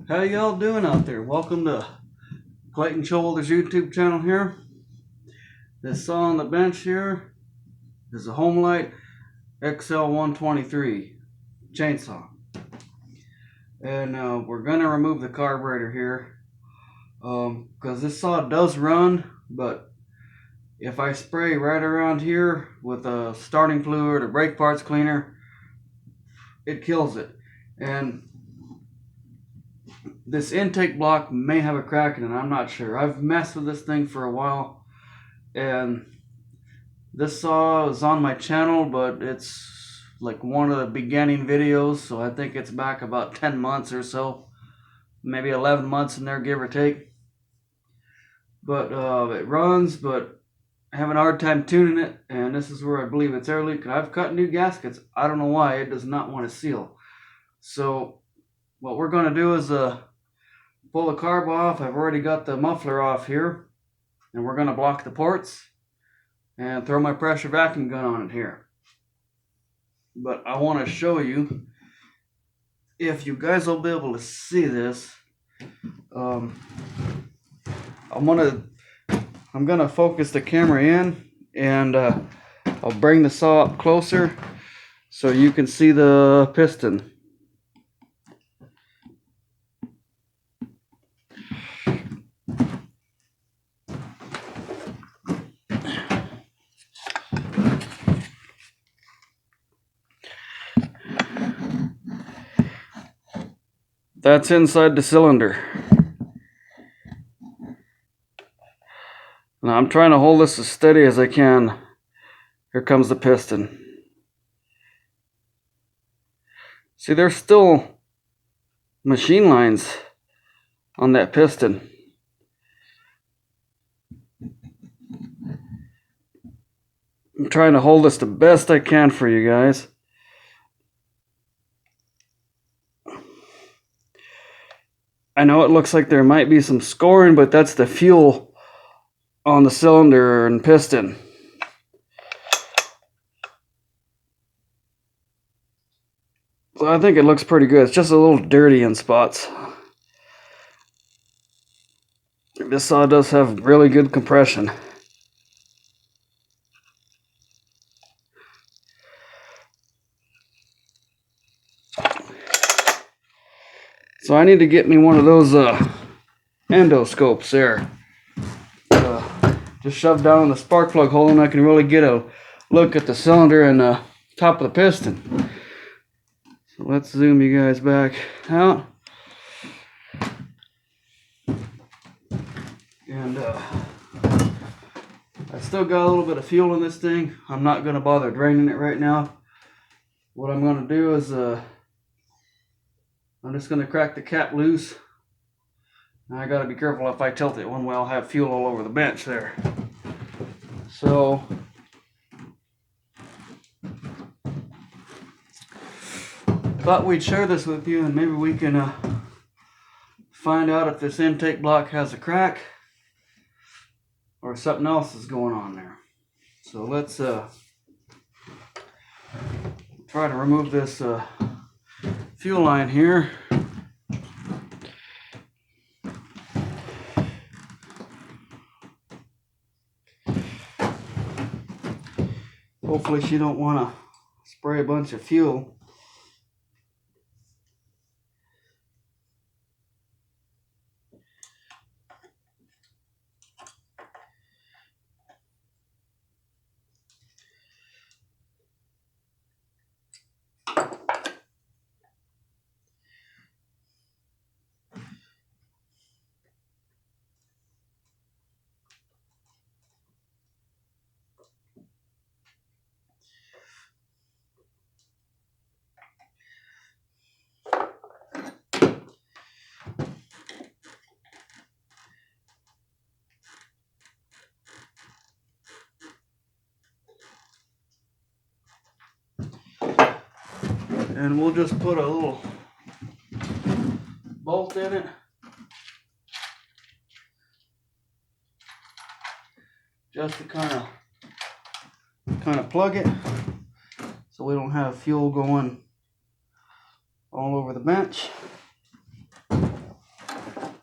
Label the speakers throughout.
Speaker 1: How y'all doing out there? Welcome to Clayton Shoulders YouTube channel here. This saw on the bench here is a Homelite XL 123 chainsaw. And we're going to remove the carburetor here because this saw does run, but if I spray right around here with a starting fluid or brake parts cleaner, it kills it. And this intake block may have a crack in it, I'm not sure. I've messed with this thing for a while, and this saw is on my channel, but it's like one of the beginning videos, so I think it's back about 10 months or so, maybe 11 months in there, give or take. But it runs, but I have a hard time tuning it, and this is where I believe it's air leak. I've cut new gaskets. I don't know why it does not want to seal. So what we're going to do is pull the carb off. I've already got the muffler off here, and we're going to block the ports and throw my pressure vacuum gun on it here. But I want to show you, if you guys will be able to see this, I'm gonna focus the camera in, and I'll bring the saw up closer so you can see the piston. That's inside the cylinder. Now I'm trying to hold this as steady as I can. Here comes the piston. See, there's still machine lines on that piston. I'm trying to hold this the best I can for you guys. I know it looks like there might be some scoring, but that's the fuel on the cylinder and piston. So I think it looks pretty good. It's just a little dirty in spots. This saw does have really good compression. So I need to get me one of those endoscopes there. Just shoved down in the spark plug hole, and I can really get a look at the cylinder and the top of the piston. So let's zoom you guys back out. And I still got a little bit of fuel in this thing. I'm not going to bother draining it right now. What I'm going to do is I'm just going to crack the cap loose. Now I got to be careful if I tilt it one way, I'll have fuel all over the bench there. So thought we'd share this with you, and maybe we can find out if this intake block has a crack or something else is going on there. So let's try to remove this fuel line here. Hopefully she don't want to spray a bunch of fuel. And we'll just put a little bolt in it, just to kind of plug it so we don't have fuel going all over the bench.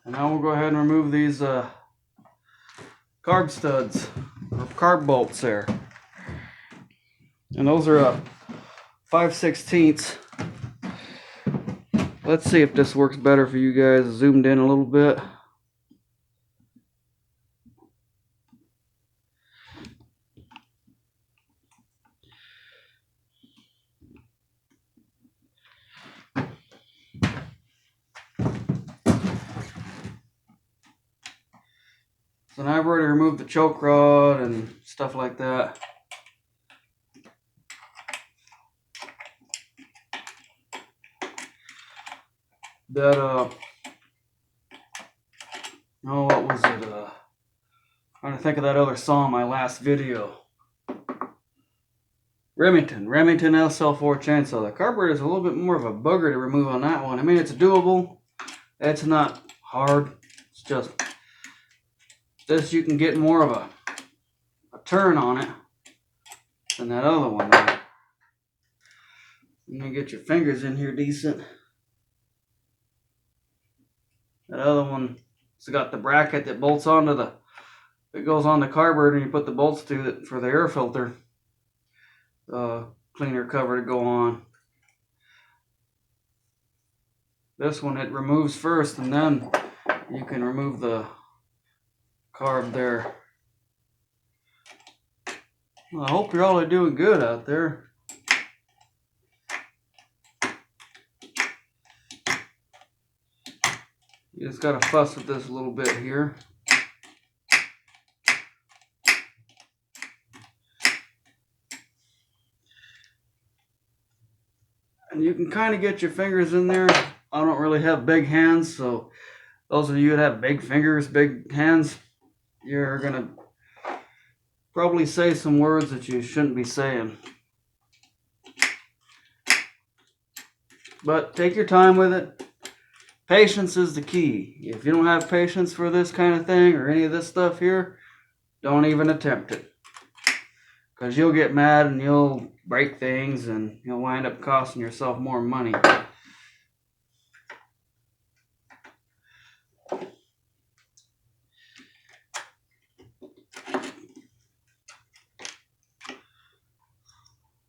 Speaker 1: And now we'll go ahead and remove these carb studs, or carb bolts there. And those are 5/16. Let's see if this works better for you guys. Zoomed in a little bit. So now I've already removed the choke rod and stuff like that. That oh, what was it? Trying to think of that other song, my last video. Remington SL4 chainsaw. The carburetor is a little bit more of a bugger to remove on that one. I mean, it's doable. It's not hard. It's just this, you can get more of a turn on it than that other one. You can get your fingers in here decent. That other one, it's got the bracket that bolts onto the, it goes on the carburetor, and you put the bolts to it for the air filter cleaner cover to go on. This one, it removes first, and then you can remove the carb there. Well, I hope you're all doing good out there. You just gotta fuss with this a little bit here. And you can kind of get your fingers in there. I don't really have big hands, so those of you that have big fingers, big hands, you're gonna probably say some words that you shouldn't be saying. But take your time with it. Patience is the key. If you don't have patience for this kind of thing or any of this stuff here, don't even attempt it. Because you'll get mad and you'll break things and you'll wind up costing yourself more money.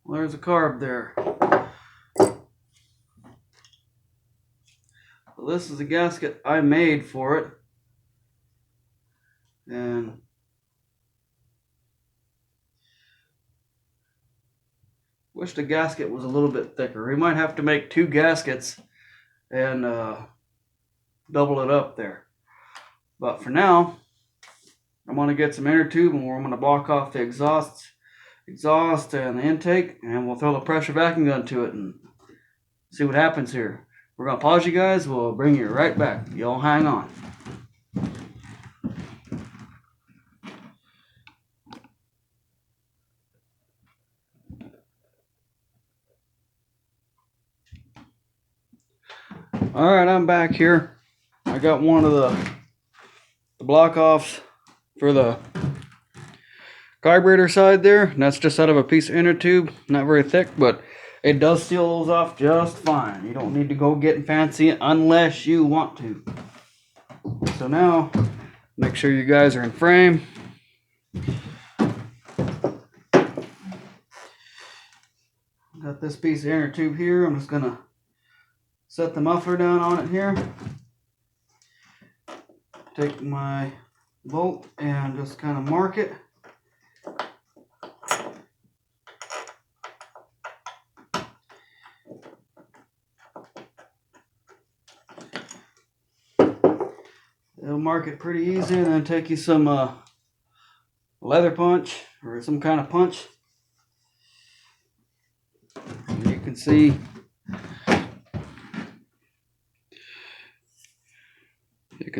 Speaker 1: Well, there's a carb there. Well, this is a gasket I made for it. And wish the gasket was a little bit thicker. We might have to make 2 gaskets and double it up there. But for now, I'm going to get some inner tube, and I'm going to block off the exhaust and the intake, and we'll throw the pressure vacuum gun to it and see what happens here. We're going to pause you guys. We'll bring you right back. Y'all hang on. Alright, I'm back here. I got one of the block offs for the carburetor side there, and that's just out of a piece of inner tube. Not very thick, but it does seal those off just fine. You don't need to go getting fancy unless you want to. So now, make sure you guys are in frame. Got this piece of inner tube here. I'm just gonna set the muffler down on it here. Take my bolt and just kind of mark it. It'll mark it pretty easy, and then take you some leather punch or some kind of punch. And you can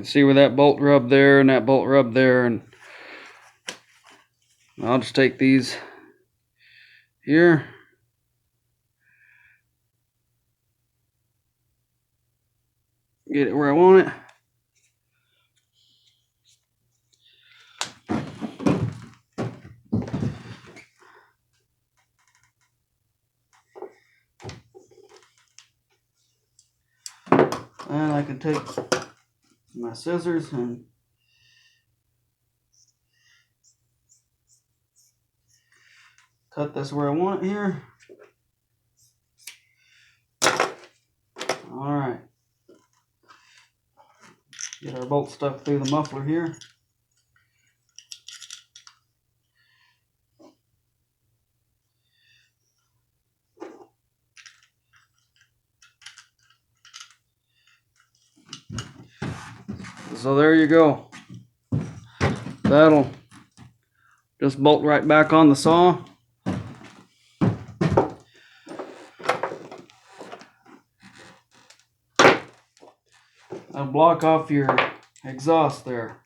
Speaker 1: see where that bolt rubbed there and that bolt rubbed there, and I'll just take these here. Get it where I want it. And I can take my scissors and cut this where I want it here. All right. Get our bolt stuck through the muffler here. So there you go. That'll just bolt right back on the saw. That'll block off your exhaust there.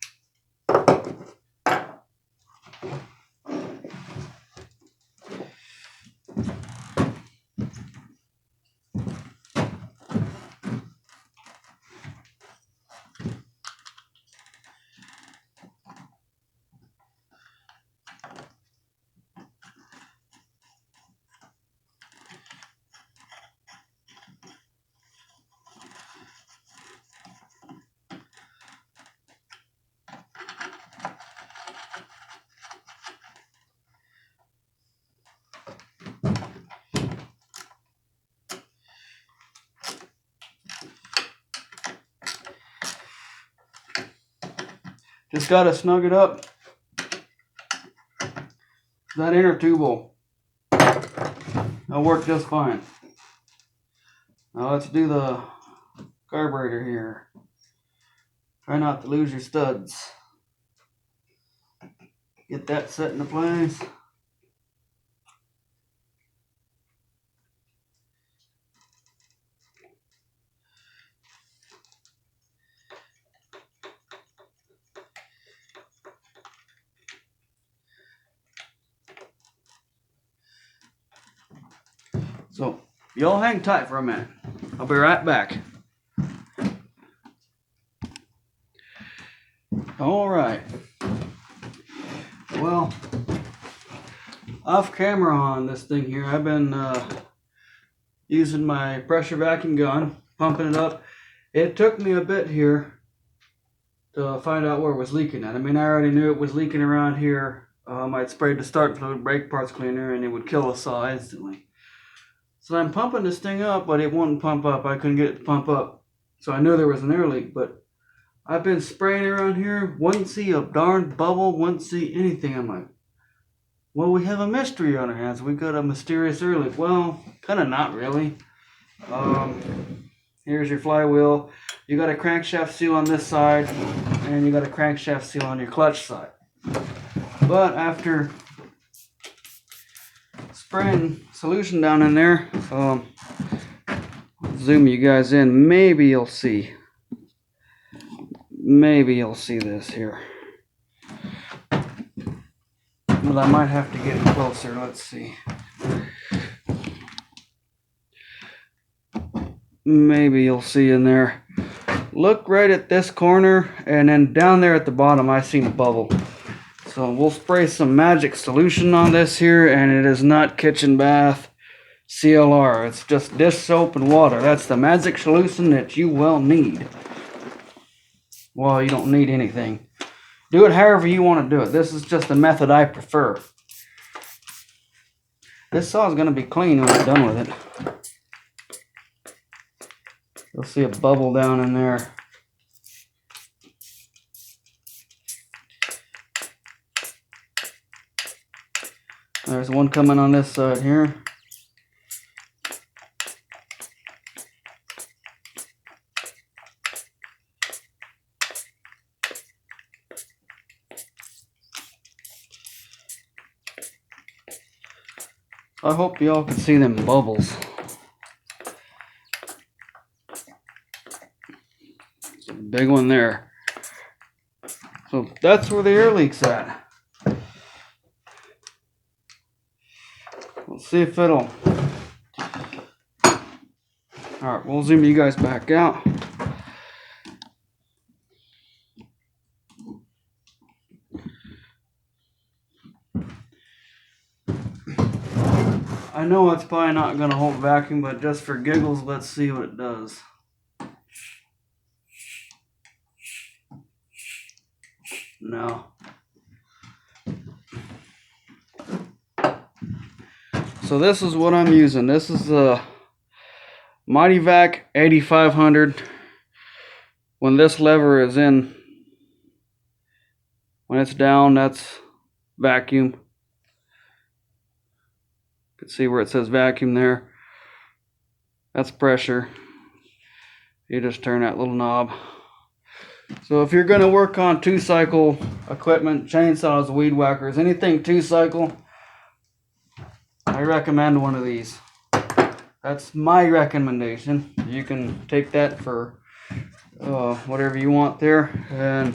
Speaker 1: Just gotta snug it up. That inner tube will work just fine. Now let's do the carburetor here. Try not to lose your studs. Get that set into place. So, y'all hang tight for a minute. I'll be right back. All right. Well, off camera on this thing here, I've been using my pressure vacuum gun, pumping it up. It took me a bit here to find out where it was leaking at. I mean, I already knew it was leaking around here. I'd sprayed the start fluid, brake parts cleaner, and it would kill the saw instantly. So I'm pumping this thing up, but it wouldn't pump up. I couldn't get it to pump up. So I knew there was an air leak, but I've been spraying around here, wouldn't see a darn bubble, wouldn't see anything. I'm like, well, we have a mystery on our hands. We got a mysterious air leak. Well, kind of not really. Here's your flywheel. You got a crankshaft seal on this side, and you got a crankshaft seal on your clutch side. But after spraying solution down in there, zoom you guys in. Maybe you'll see. Maybe you'll see this here. But I might have to get it closer. Let's see. Maybe you'll see in there. Look right at this corner, and then down there at the bottom I seen a bubble. So we'll spray some magic solution on this here, and it is not kitchen bath CLR. It's just dish soap and water. That's the magic solution that you will need. Well, you don't need anything. Do it however you want to do it. This is just the method I prefer. This saw is going to be clean when I'm done with it. You'll see a bubble down in there. There's one coming on this side here. I hope y'all can see them bubbles. There's a big one there. So that's where the air leak's at. We'll see if it'll... Alright, we'll zoom you guys back out. I know it's probably not going to hold vacuum, but just for giggles, let's see what it does. No. So this is what I'm using. This is the Mighty Vac 8500. When this lever is in, when it's down, that's vacuum. You can see where it says vacuum there. That's pressure. You just turn that little knob. So if you're going to work on 2-cycle equipment, chainsaws, weed whackers, anything 2-cycle, I recommend one of these. That's my recommendation. You can take that for whatever you want there. And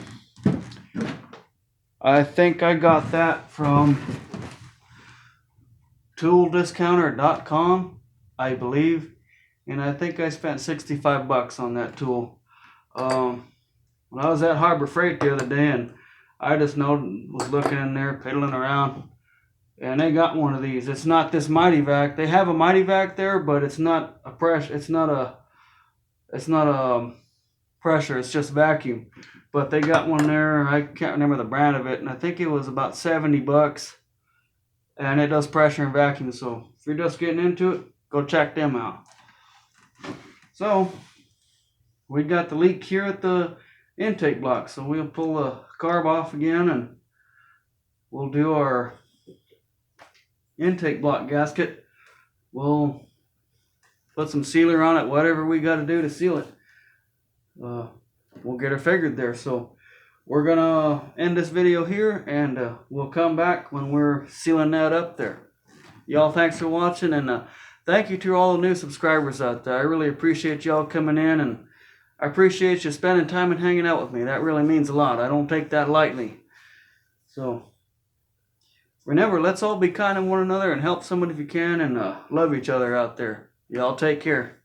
Speaker 1: I think I got that from tooldiscounter.com, I believe. And I think I spent $65 on that tool. When I was at Harbor Freight the other day, and I just was looking in there, piddling around, and they got one of these. It's not this Mighty Vac. They have a Mighty Vac there, but it's not a pressure. It's not a pressure. It's just vacuum. But they got one there. I can't remember the brand of it, and I think it was about $70, and it does pressure and vacuum. So if you're just getting into it, go check them out. So we got the leak here at the intake block, so we'll pull the carb off again, and we'll do our intake block gasket. We'll put some sealer on it, whatever we got to do to seal it. We'll get her figured there. So we're gonna end this video here, and we'll come back when we're sealing that up there. Y'all, thanks for watching, and thank you to all the new subscribers out there. I really appreciate y'all coming in, and I appreciate you spending time and hanging out with me. That really means a lot. I don't take that lightly. So remember, let's all be kind to one another and help somebody if you can, and love each other out there. Y'all take care.